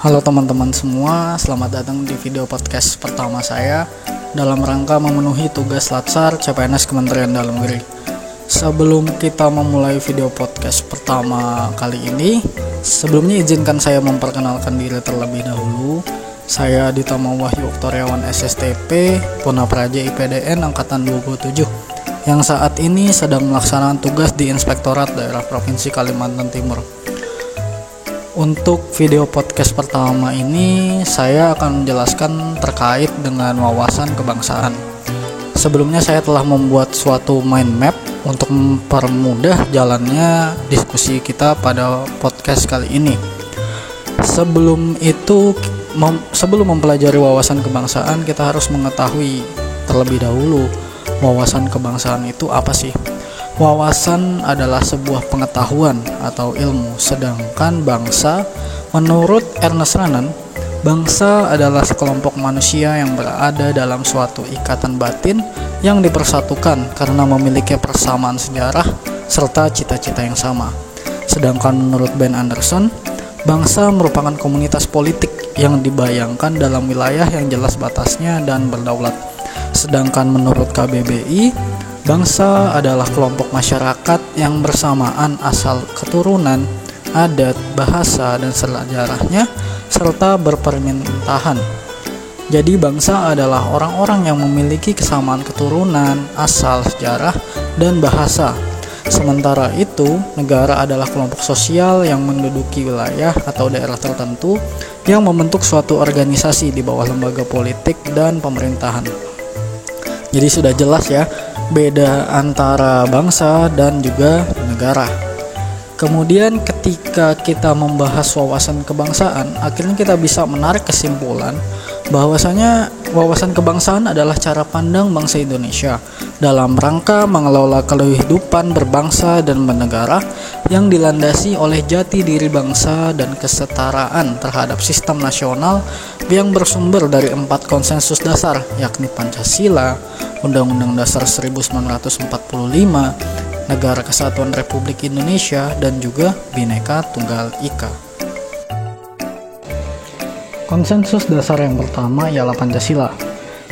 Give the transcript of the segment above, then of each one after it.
Halo teman-teman semua, selamat datang di video podcast pertama saya dalam rangka memenuhi tugas Latsar CPNS Kementerian Dalam Negeri. Sebelum kita memulai video podcast pertama kali ini, sebelumnya izinkan saya memperkenalkan diri terlebih dahulu. Saya Ditama Wahyu Oktoriawan SSTP, Punapraja IPDN Angkatan 27, yang saat ini sedang melaksanakan tugas di Inspektorat Daerah Provinsi Kalimantan Timur. Untuk video podcast pertama ini, saya akan menjelaskan terkait dengan wawasan kebangsaan. Sebelumnya saya telah membuat suatu mind map untuk mempermudah jalannya diskusi kita pada podcast kali ini. Sebelum mempelajari wawasan kebangsaan, kita harus mengetahui terlebih dahulu wawasan kebangsaan itu apa sih. Wawasan adalah sebuah pengetahuan atau ilmu, sedangkan bangsa, menurut Ernest Renan, bangsa adalah sekelompok manusia yang berada dalam suatu ikatan batin yang dipersatukan karena memiliki persamaan sejarah serta cita-cita yang sama. Sedangkan menurut Ben Anderson, bangsa merupakan komunitas politik yang dibayangkan dalam wilayah yang jelas batasnya dan berdaulat. Sedangkan menurut KBBI, bangsa adalah kelompok masyarakat yang bersamaan asal keturunan, adat, bahasa, dan sejarahnya, serta berpemerintahan. Jadi bangsa adalah orang-orang yang memiliki kesamaan keturunan, asal, sejarah, dan bahasa. Sementara itu, negara adalah kelompok sosial yang menduduki wilayah atau daerah tertentu yang membentuk suatu organisasi di bawah lembaga politik dan pemerintahan. Jadi sudah jelas ya, beda antara bangsa dan juga negara. Kemudian ketika kita membahas wawasan kebangsaan, akhirnya kita bisa menarik kesimpulan bahwasanya wawasan kebangsaan adalah cara pandang bangsa Indonesia dalam rangka mengelola kehidupan berbangsa dan bernegara yang dilandasi oleh jati diri bangsa dan kesetaraan terhadap sistem nasional yang bersumber dari 4 konsensus dasar, yakni Pancasila, Undang-Undang Dasar 1945, Negara Kesatuan Republik Indonesia, dan juga Bhinneka Tunggal Ika. Konsensus dasar yang pertama ialah Pancasila.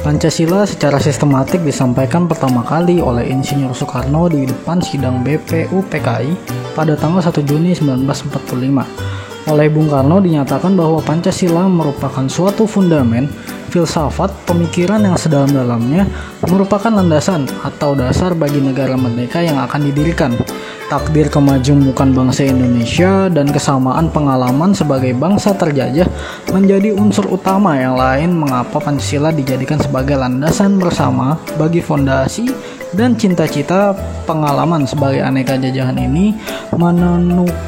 Pancasila secara sistematik disampaikan pertama kali oleh Insinyur Soekarno di depan sidang BPUPKI pada tanggal 1 Juni 1945. Oleh Bung Karno dinyatakan bahwa Pancasila merupakan suatu fundamen filsafat pemikiran yang sedalam-dalamnya merupakan landasan atau dasar bagi negara merdeka yang akan didirikan. Takdir kemajemukan bangsa Indonesia dan kesamaan pengalaman sebagai bangsa terjajah menjadi unsur utama yang lain mengapa Pancasila dijadikan sebagai landasan bersama bagi fondasi dan cita-cita pengalaman sebagai aneka jajahan ini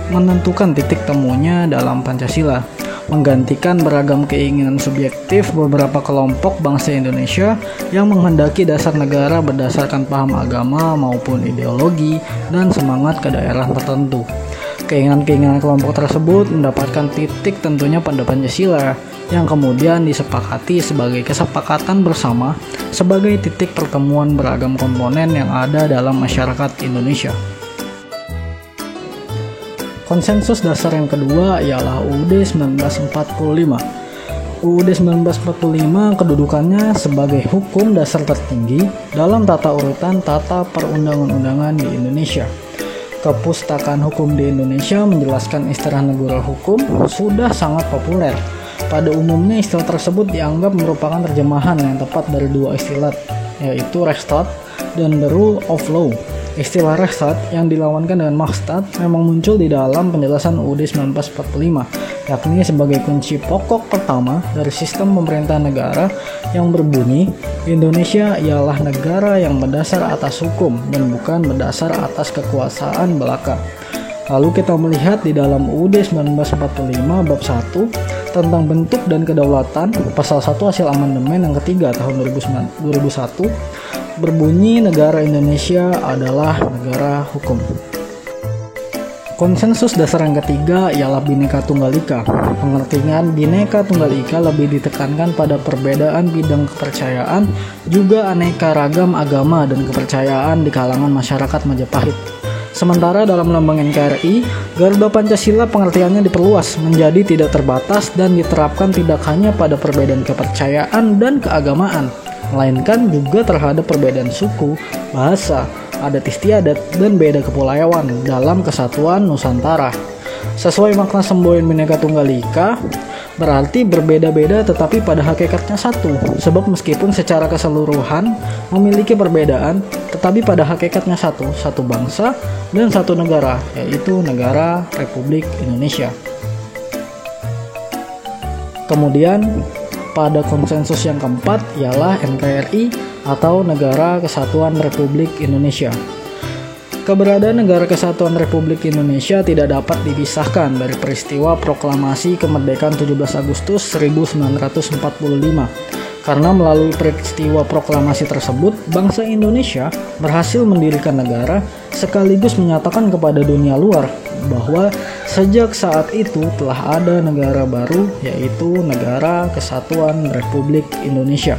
menentukan titik temunya dalam Pancasila, menggantikan beragam keinginan subjektif beberapa kelompok bangsa Indonesia yang menghendaki dasar negara berdasarkan paham agama maupun ideologi dan semangat ke daerah tertentu. Keinginan-keinginan kelompok tersebut mendapatkan titik tentunya pada Pancasila yang kemudian disepakati sebagai kesepakatan bersama sebagai titik pertemuan beragam komponen yang ada dalam masyarakat Indonesia. Konsensus dasar yang kedua ialah UUD 1945. UUD 1945 kedudukannya sebagai hukum dasar tertinggi dalam tata urutan tata perundang-undangan di Indonesia. Kepustakaan hukum di Indonesia menjelaskan istilah negara hukum sudah sangat populer. Pada umumnya istilah tersebut dianggap merupakan terjemahan yang tepat dari dua istilah, yaitu Rechtsstaat dan the Rule of Law. Istilah Rechtsstaat yang dilawankan dengan Machtsstaat memang muncul di dalam penjelasan UUD 1945, yakni sebagai kunci pokok pertama dari sistem pemerintahan negara yang berbunyi, Indonesia ialah negara yang berdasar atas hukum dan bukan berdasar atas kekuasaan belaka. Lalu kita melihat di dalam UUD 1945 bab 1 tentang bentuk dan kedaulatan, pasal 1 hasil amandemen yang ketiga tahun 2001 berbunyi negara Indonesia adalah negara hukum. Konsensus dasar yang ketiga ialah Bhinneka Tunggal Ika. Pengertian Bhinneka Tunggal Ika lebih ditekankan pada perbedaan bidang kepercayaan, juga aneka ragam agama dan kepercayaan di kalangan masyarakat Majapahit. Sementara dalam lambang NKRI, Garuda Pancasila pengertiannya diperluas menjadi tidak terbatas dan diterapkan tidak hanya pada perbedaan kepercayaan dan keagamaan, melainkan juga terhadap perbedaan suku, bahasa, adat istiadat, dan beda kepulauan dalam kesatuan Nusantara. Sesuai makna semboyan Bhinneka Tunggal Ika, berarti berbeda-beda tetapi pada hakikatnya satu. Sebab meskipun secara keseluruhan memiliki perbedaan, tetapi pada hakikatnya satu bangsa dan satu negara, yaitu negara Republik Indonesia. Kemudian pada konsensus yang keempat ialah NKRI atau Negara Kesatuan Republik Indonesia. Keberadaan Negara Kesatuan Republik Indonesia tidak dapat dipisahkan dari peristiwa proklamasi kemerdekaan 17 Agustus 1945. Karena melalui peristiwa proklamasi tersebut, bangsa Indonesia berhasil mendirikan negara sekaligus menyatakan kepada dunia luar bahwa sejak saat itu telah ada negara baru, yaitu Negara Kesatuan Republik Indonesia.